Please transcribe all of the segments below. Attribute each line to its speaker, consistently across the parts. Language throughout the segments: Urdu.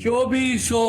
Speaker 1: 2400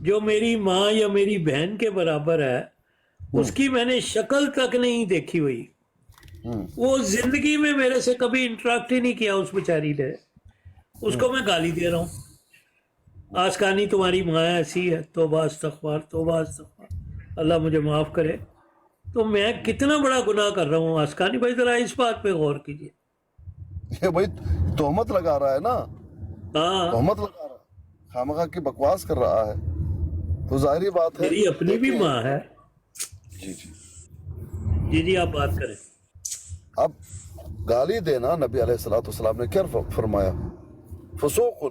Speaker 1: جو میری ماں یا میری بہن کے برابر ہے اس کی میں نے شکل تک نہیں دیکھی ہوئی. وہ زندگی میں میرے سے کبھی انٹریکٹ ہی نہیں کیا اس بیچاری نے. اس کو میں گالی دے رہا ہوں, آسکانی تمہاری ماں ایسی ہے, توبہ استغفار توبہ استغفار, اللہ مجھے معاف کرے. تو میں کتنا بڑا گناہ کر رہا ہوں. آسکانی بھائی ذرا اس بات پہ غور کیجیے.
Speaker 2: یہ بھائی تہمت لگا رہا ہے نا,
Speaker 1: ہاں
Speaker 2: تہمت لگا رہا ہے, خامخواہ کی بکواس کر رہا ہے. تو ظاہری بات ہے.
Speaker 1: میری اپنی بھی ماں ہے.
Speaker 2: جی جی
Speaker 1: جی آپ بات کریں.
Speaker 2: اب گالی دینا, نبی علیہ الصلوۃ والسلام نے کیا فرمایا؟ فسوق,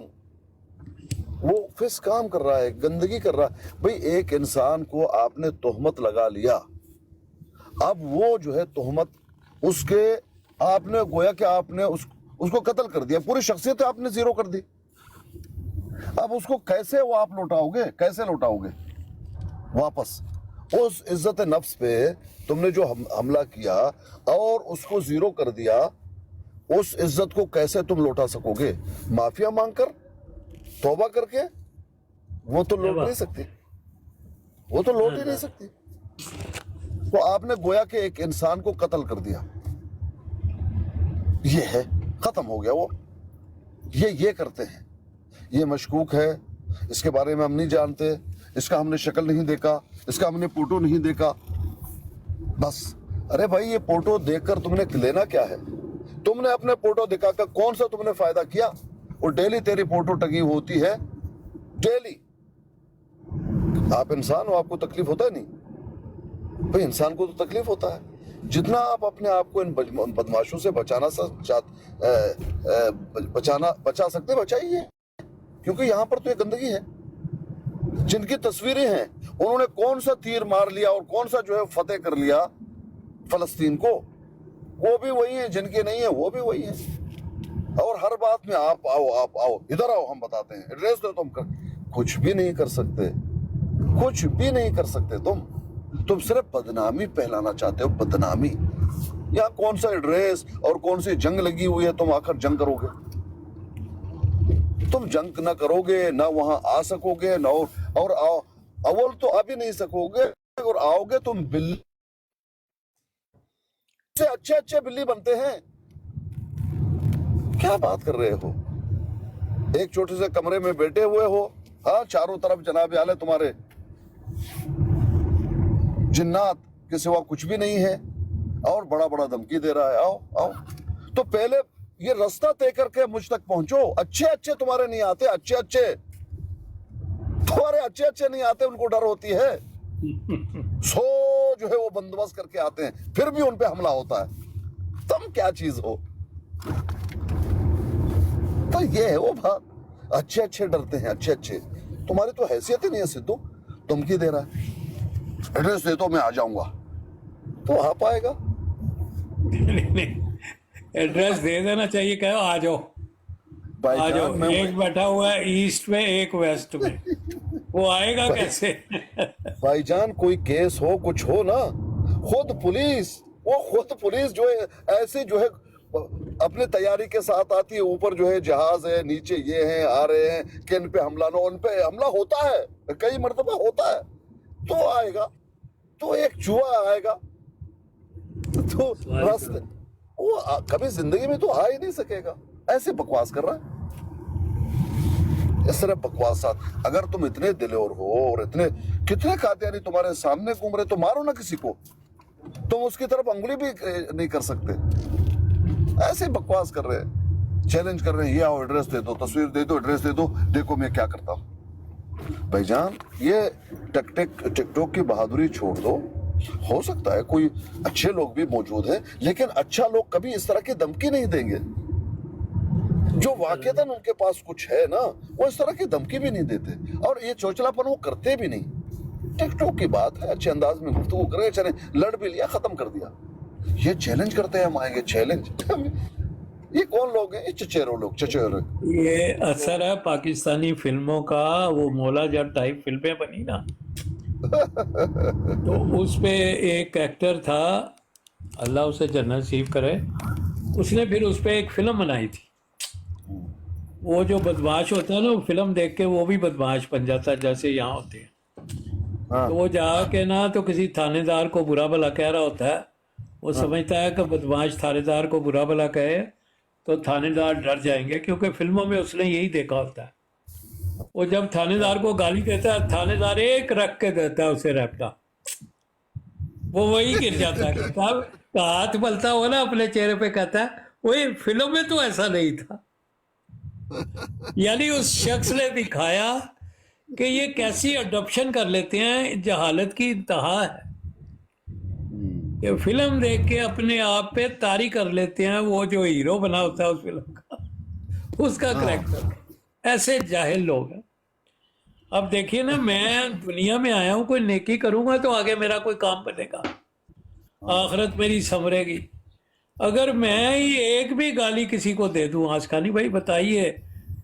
Speaker 2: وہ فس کام کر رہا ہے, گندگی کر رہا ہے. بھئی ایک انسان کو آپ نے تہمت لگا لیا, اب وہ جو ہے تہمت اس کے, آپ نے گویا کہ آپ نے اس کو قتل کر دیا, پوری شخصیت آپ نے زیرو کر دی. اب اس کو کیسے وہ آپ لوٹاؤ گے, کیسے لوٹاؤ گے واپس؟ اس عزت نفس پہ تم نے جو حملہ کیا اور اس کو زیرو کر دیا, اس عزت کو کیسے تم لوٹا سکو گے؟ معافیا مانگ کر, توبہ کر کے؟ وہ تو لوٹ نہیں سکتی, وہ تو لوٹ ہی نہیں سکتی. تو آپ نے گویا کہ ایک انسان کو قتل کر دیا. یہ ہے, ختم ہو گیا وہ. یہ کرتے ہیں, یہ مشکوک ہے, اس کے بارے میں ہم نہیں جانتے, اس کا ہم نے شکل نہیں دیکھا, اس کا ہم نے فوٹو نہیں دیکھا, بس. ارے بھائی یہ فوٹو دیکھ کر تم نے لینا کیا ہے؟ تم نے اپنے فوٹو دکھا کر کون سا تم نے فائدہ کیا؟ اور ڈیلی تیری فوٹو ٹنگی ہوتی ہے, ڈیلی. آپ انسان ہو, آپ کو تکلیف ہوتا ہے نہیں؟ بھئی انسان کو تو تکلیف ہوتا ہے. جتنا آپ اپنے آپ کو ان بدماشوں سے بچا سکتے بچائیے, کیونکہ یہاں پر تو یہ گندگی ہے. جن کی تصویریں ہیں, انہوں نے کون سا تیر مار لیا اور کون سا جو ہے فتح کر لیا فلسطین کو, وہ بھی وہی ہیں. جن کے نہیں ہیں وہ بھی وہی ہیں. اور ہر بات میں آپ آؤ ادھر آؤ, ہم بتاتے ہیں, ایڈریس دو. تم کچھ بھی نہیں کر سکتے, کچھ بھی نہیں کر سکتے. تم صرف بدنامی پھیلانا چاہتے ہو, بدنامی. یہاں کون سا ایڈریس اور کون سی جنگ لگی ہوئی ہے؟ تم آ کر جنگ کرو گے؟ تم جنگ نہ کرو گے, نہ وہاں آ سکو گے, نہ اور اول تو آ بھی نہیں سکو گے, اور آؤ گے تم بلی سے اچھے بلی بنتے ہیں. کیا بات کر رہے ہو؟ ایک چھوٹے سے کمرے میں بیٹھے ہوئے ہو, ہاں, چاروں طرف جناب اعلی تمہارے جنات کے سوا کچھ بھی نہیں ہے, اور بڑا بڑا دھمکی دے رہا ہے, آؤ. تو پہلے یہ رستہ طے کر کے مجھ تک پہنچو. اچھے تمہارے نہیں آتے, تمہارے اچھے نہیں آتے, ان کو ڈر ہوتی ہے. سو جو ہے وہ بندوبست کر کے آتے ہیں, پھر بھی ان پہ حملہ ہوتا ہے. تم کیا چیز ہو؟ تو یہ ہے وہ بات. اچھے ڈرتے ہیں, اچھے. تمہاری تو حیثیت ہی نہیں ہے سدھو. دھمکی دے رہا ہے, ایڈریس دے تو میں آ جاؤں گا. تو آپ آئے گا؟
Speaker 1: ایڈریس دے دینا چاہیے, کہو آ جاؤ. آ جاؤ. ایک بیٹھا ہوا ہے ایسٹ میں, ایک ویسٹ میں, وہ آئے گا کیسے؟
Speaker 2: بھائی جان کوئی کیس ہو, کچھ ہو نا, خود پولیس جو ہے ایسے جو ہے اپنے تیاری کے ساتھ آتی ہے. اوپر جو ہے جہاز ہے, نیچے یہ ہیں, آ رہے ہیں کہ ان پہ حملہ نہ, ان پہ حملہ ہوتا ہے, کئی مرتبہ ہوتا ہے. تو آئے گا, تو ایک چوہا آئے گا, تو راستے وہ کبھی زندگی میں تو آ ہی نہیں سکے گا. ایسے بکواس کر رہا ہے, اس طرح بکواسات. اگر تم اتنے دلیر ہو اور کتنے قادیانی تمہارے سامنے گھوم رہے, تو مارو نا کسی کو. تم اس کی طرف انگلی بھی نہیں کر سکتے. ایسے بکواس کر رہے ہیں, چیلنج کر رہے ہیں, یہ آؤ ایڈریس دے دو, تصویر دے دو, ایڈریس دے دو, دیکھو میں کیا کرتا ہوں. بھائی جان یہ ٹک ٹاک کی بہادری چھوڑ دو. ہو سکتا ہے کوئی اچھے لوگ بھی موجود ہیں, لیکن اچھا لوگ کبھی اس طرح کی دھمکی نہیں دیں گے. جو واقعتاً ان کے پاس کچھ ہے نا, وہ اس طرح کی دھمکی بھی نہیں دیتے, اور یہ چوچلا پن وہ کرتے بھی نہیں. ٹک ٹاک کی بات ہے, اچھے انداز میں گفتگو کرے, چلے لڑ بھی لیا, ختم کر دیا. یہ چیلنج کرتے ہیں, ہم آئیں گے چیلنج. یہ کون لوگ ہیں؟ یہ چچیرو لوگ, چچیرے.
Speaker 1: یہ اثر ہے پاکستانی فلموں کا. وہ مولا جٹ ٹائپ فلمیں بنی نا, تو اس پہ ایک ایکٹر تھا, اللہ اسے جنت نصیب کرے, اس نے پھر اس پہ ایک فلم بنائی تھی. وہ جو بدماش ہوتا ہے نا وہ فلم دیکھ کے وہ بھی بدماش بن جاتا ہے جیسے یہاں ہوتے ہیں.
Speaker 2: ہاں
Speaker 1: تو وہ جا کے نا تو کسی تھانے دار کو برا بھلا کہہ رہا ہوتا ہے. وہ سمجھتا ہے کہ بدماش تھانے دار کو برا بھلا کہے تو تھانے دار ڈر جائیں گے، کیونکہ فلموں میں اس نے یہی دیکھا ہوتا ہے. وہ جب تھانے دار کو گالی دیتا ہے تھانے دار ایک رکھ کے دیتا ہے اسے ریپٹا، وہ وہی گر جاتا ہے. کہتا ہے ہاتھ ملتا ہوا نا اپنے چہرے پہ، کہتا ہے وہی فلم میں تو ایسا نہیں تھا. یعنی اس شخص نے دکھایا کہ یہ کیسی اڈپشن کر لیتے ہیں، جہالت کی انتہا ہے. کہ فلم دیکھ کے اپنے آپ پہ طاری کر لیتے ہیں وہ جو ہیرو بنا ہوتا ہے اس فلم کا، اس کا کریکٹر. ایسے جاہل لوگ ہیں. اب دیکھیے نا، میں دنیا میں آیا ہوں، کوئی نیکی کروں گا تو آگے میرا کوئی کام بنے گا، آخرت میری سنورے گی. اگر میں ہی ایک بھی گالی کسی کو دے دوں، آسکانی بھائی بتائیے،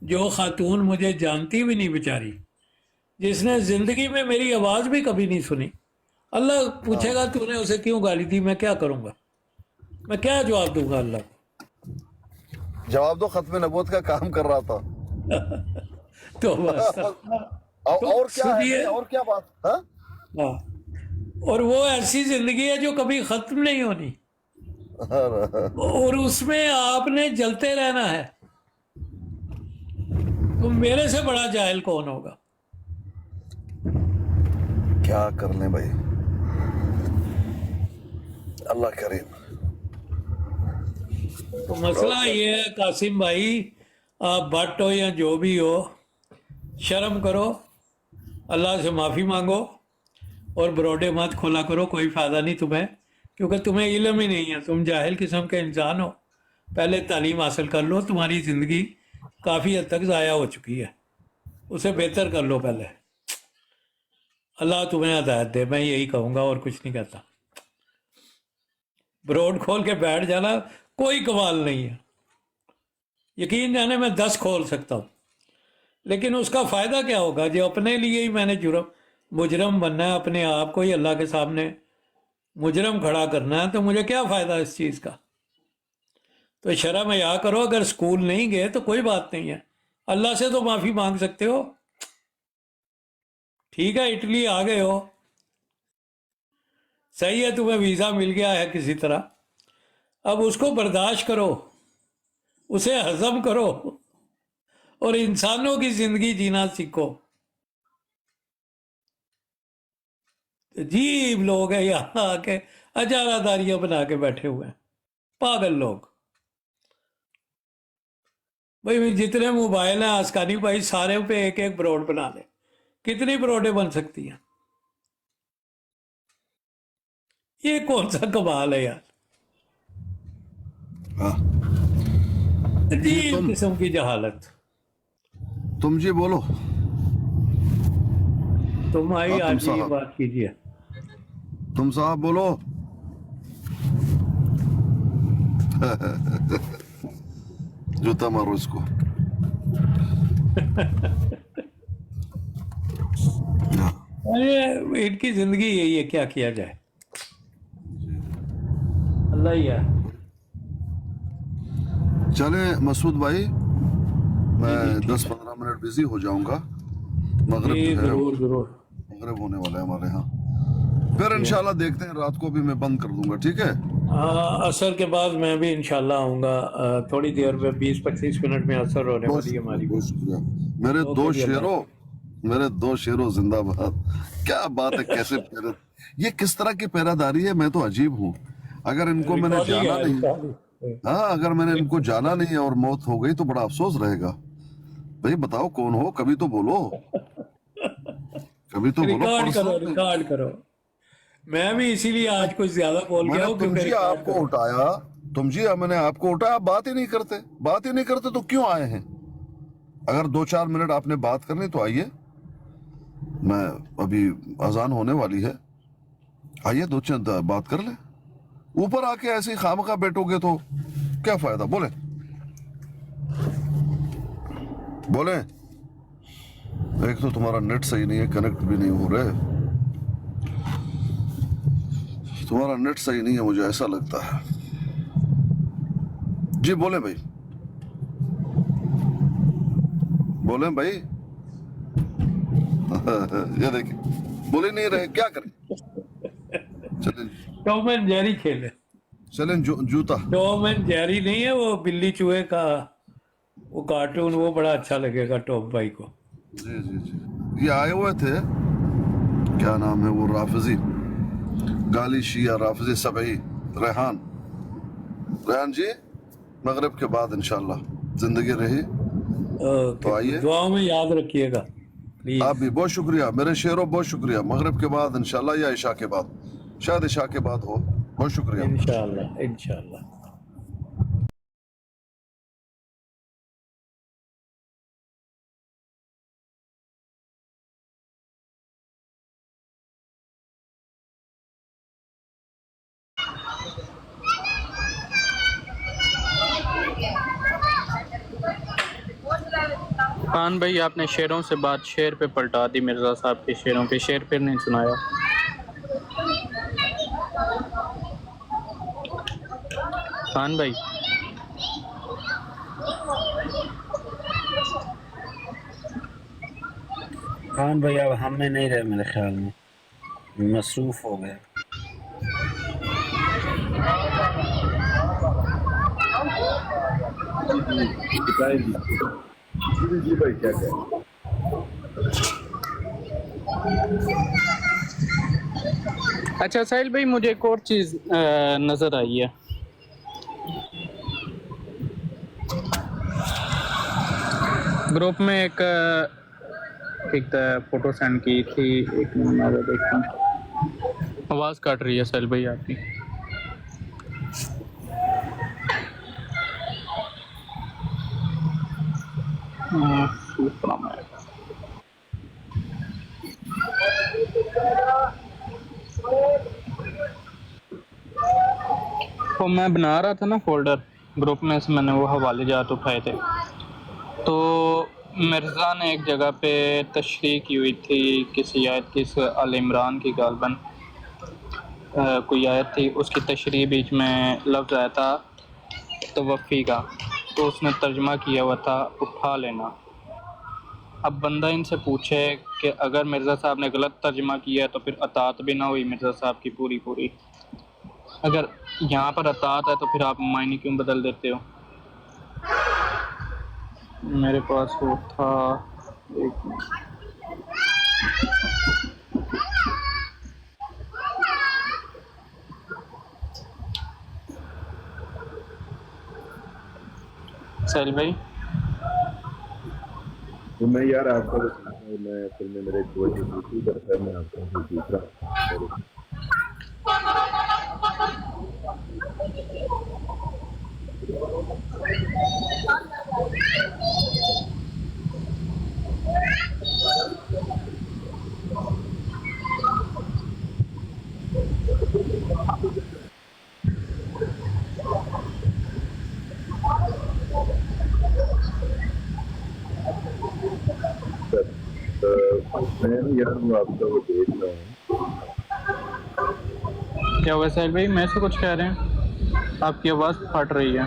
Speaker 1: جو خاتون مجھے جانتی بھی نہیں بیچاری، جس نے زندگی میں میری آواز بھی کبھی نہیں سنی، اللہ پوچھے گا تو نے اسے کیوں گالی دی، میں کیا کروں گا؟ میں کیا جواب دوں گا اللہ
Speaker 2: جواب دو، ختم نبوت کا کام کر رہا تھا.
Speaker 1: کو؟ تو بس. تو
Speaker 2: اور کیا ہے
Speaker 1: سنیے،
Speaker 2: نہیں، اور کیا بات. ہاں
Speaker 1: ہاں، اور وہ ایسی زندگی ہے جو کبھی ختم نہیں ہونی، اور اس میں آپ نے جلتے رہنا ہے. تو میرے سے بڑا جاہل کون ہوگا؟
Speaker 2: کیا کر لیں بھائی، اللہ کریم.
Speaker 1: تو مسئلہ یہ ہے قاسم بھائی، آپ بٹ ہو یا جو بھی ہو، شرم کرو، اللہ سے معافی مانگو، اور بروڈے مت کھولا کرو، کوئی فائدہ نہیں تمہیں، کیونکہ تمہیں علم ہی نہیں ہے، تم جاہل قسم کے انسان ہو. پہلے تعلیم حاصل کر لو، تمہاری زندگی کافی حد تک ضائع ہو چکی ہے، اسے بہتر کر لو پہلے. اللہ تمہیں ہدایت دے، میں یہی کہوں گا اور کچھ نہیں کہتا. بروڈ کھول کے بیٹھ جانا کوئی کمال نہیں ہے، یقین جانے میں 10 کھول سکتا ہوں، لیکن اس کا فائدہ کیا ہوگا؟ جو اپنے لیے ہی میں نے مجرم بننا ہے، اپنے آپ کو ہی اللہ کے سامنے مجرم کھڑا کرنا ہے، تو مجھے کیا فائدہ اس چیز کا؟ تو شرم حیا کرو. اگر سکول نہیں گئے تو کوئی بات نہیں ہے، اللہ سے تو معافی مانگ سکتے ہو. ٹھیک ہے، اٹلی آ گئے ہو، صحیح ہے، تمہیں ویزا مل گیا ہے کسی طرح، اب اس کو برداشت کرو، اسے ہضم کرو، اور انسانوں کی زندگی جینا سیکھو. عجیب لوگ ہیں یہاں آ کے اجارہ داریاں بنا کے بیٹھے ہوئے ہیں، پاگل لوگ. بھائی جتنے موبائل ہیں آسکانی بھائی، سارے پہ ایک ایک بروڈ بنا لیں، کتنی بروڈیں بن سکتی ہیں؟ یہ کون سا کمال ہے یار؟
Speaker 2: جی
Speaker 1: عجیب قسم کی جہالت.
Speaker 2: تم جی بولو.
Speaker 1: تم آئی
Speaker 2: تم
Speaker 1: آج یہ
Speaker 2: صاحب،
Speaker 1: بات کیجیے.
Speaker 2: تم صاحب بولو. جوتا مارو اس کو.
Speaker 1: ان کی زندگی یہی ہے، کیا کیا جائے، اللہ ہی ہے.
Speaker 2: چلے مسعود بھائی، میں 10-15 منٹ بزی ہو جاؤں گا. مغرب
Speaker 1: جی
Speaker 2: جو ہے،
Speaker 1: ضرور ضرور.
Speaker 2: مغرب ہونے والا ہے ہمارے ہاں. پھر انشاءاللہ دیکھتے ہیں، رات کو بھی میں بند کر دوں گا، ٹھیک ہے؟
Speaker 1: عصر کے بعد میں بھی انشاءاللہ آؤں گا، تھوڑی دیر میں 20-25 منٹ میں عصر ہونے
Speaker 2: بہت
Speaker 1: والی ہے
Speaker 2: شکریہ،
Speaker 1: ہماری بھی.
Speaker 2: بہت شکریہ. میرے
Speaker 1: اوکے
Speaker 2: دو
Speaker 1: جی، اللہ
Speaker 2: شیروں،
Speaker 1: حافظ.
Speaker 2: میرے 2 شیروں زندہ باد. کیا بات ہے، کیسے یہ کس طرح کی پیرا داری ہے، میں تو عجیب ہوں. اگر ان کو میں نے
Speaker 1: ریکارڈنگ
Speaker 2: جانا
Speaker 1: ہے،
Speaker 2: نہیں،
Speaker 1: ریکارڈنگ.
Speaker 2: ہاں اگر میں نے ان کو جانا نہیں اور موت ہو گئی تو بڑا افسوس رہے گا. بھائی بتاؤ کون ہو، کبھی تو بولو، کبھی تو بولو.
Speaker 1: ریکارڈ کرو،
Speaker 2: پرسنل میں
Speaker 1: ریکارڈ کرو. میں بھی اسی لیے آج کچھ زیادہ بول
Speaker 2: میں
Speaker 1: گیا
Speaker 2: نے
Speaker 1: ہوں
Speaker 2: تم
Speaker 1: کیونکہ
Speaker 2: جی آپ
Speaker 1: ریکارڈ
Speaker 2: کو
Speaker 1: کرو.
Speaker 2: اٹھایا، تم جی میں نے آپ کو اٹھایا، آپ بات ہی نہیں کرتے، بات ہی نہیں کرتے تو کیوں آئے ہیں؟ اگر 2-4 منٹ آپ نے بات کرنی تو آئیے، میں ابھی اذان ہونے والی ہے، آئیے 2 چند بات کر لیں. اوپر آ کے ایسے ہی خامخواہ بیٹھو گے تو کیا فائدہ؟ بولیں بولیں. ایک تو تمہارا نیٹ صحیح نہیں ہے، کنیکٹ بھی نہیں ہو رہے، تمہارا نیٹ صحیح نہیں ہے مجھے ایسا لگتا ہے. جی بولیں بھائی. بولیں بھائی یہ دیکھیں بول ہی نہیں رہے، کیا کریں؟ چلیں
Speaker 1: ٹام اینڈ جیری کھیلے.
Speaker 2: چلیں جوتا.
Speaker 1: ٹام اینڈ جیری نہیں ہے وہ بلی چوہے کا وہ کارٹون، وہ بڑا اچھا لگے گا ٹام بھائی کو.
Speaker 2: جی جی جی یہ آئے ہوئے تھے، کیا نام ہے وہ، رافضی، گالی شیعہ رافضی سبعی، ریحان جی، مغرب کے بعد انشاءاللہ زندگی رہی تو آئیے.
Speaker 1: دعاؤں میں یاد رکھیے گا پلیز.
Speaker 2: آپ بھی بہت شکریہ میرے شیروں، بہت شکریہ. مغرب کے بعد انشاءاللہ یا عشاء کے بعد، شاید عشاء کے بعد ہو. بہت شکریہ.
Speaker 1: انشاءاللہ انشاءاللہ.
Speaker 3: خان بھائی آپ نے شعروں سے بات شعر پہ پلٹا دی، مرزا صاحب کے شعروں پہ. شعر پھر نہیں سنایا. خان بھائی
Speaker 4: خان بھائی اب ہم میں نہیں رہے، میرے خیال میں مصروف ہو گئے.
Speaker 2: جی بھائی کیا کہیں؟
Speaker 3: اچھا ساحل بھائی مجھے ایک اور چیز نظر آئی ہے. گروپ میں ایک فوٹو سینڈ کی تھی، ایک منٹ میں دیکھتا ہوں. آواز کٹ رہی ہے ساحل بھائی آپ کی. وہ میں بنا رہا تھا نا فولڈر گروپ میں سے، میں نے وہ حوالے جات اٹھائے تھے، تو مرزا نے ایک جگہ پہ تشریح کی ہوئی تھی کسی آیت کی، آل عمران کی غالباً کوئی آیت تھی، اس کی تشریح بیچ میں لفظ آیا تھا توفی کا، تو اس نے ترجمہ کیا ہوا تھا اٹھا لینا. اب بندہ ان سے پوچھے کہ اگر مرزا صاحب نے غلط ترجمہ کیا ہے تو پھر اطاعت بھی نہ ہوئی مرزا صاحب کی پوری. اگر یہاں پر اطاعت ہے تو پھر آپ معنی کیوں بدل دیتے ہو؟ میرے پاس وہ تھا، ایک منٹ. سہیل بھائی
Speaker 5: میں یار آپ کا میں اصل میں میرے دوست دوسری کرتا ہے، میں آپ کا دوسرا. میں یار وہ آپ کا وہ دیکھ رہا ہوں.
Speaker 3: کیا ہوا سہیل بھائی؟ میں سے کچھ کہہ رہے ہیں؟ آپ کی آواز پھٹ رہی ہے.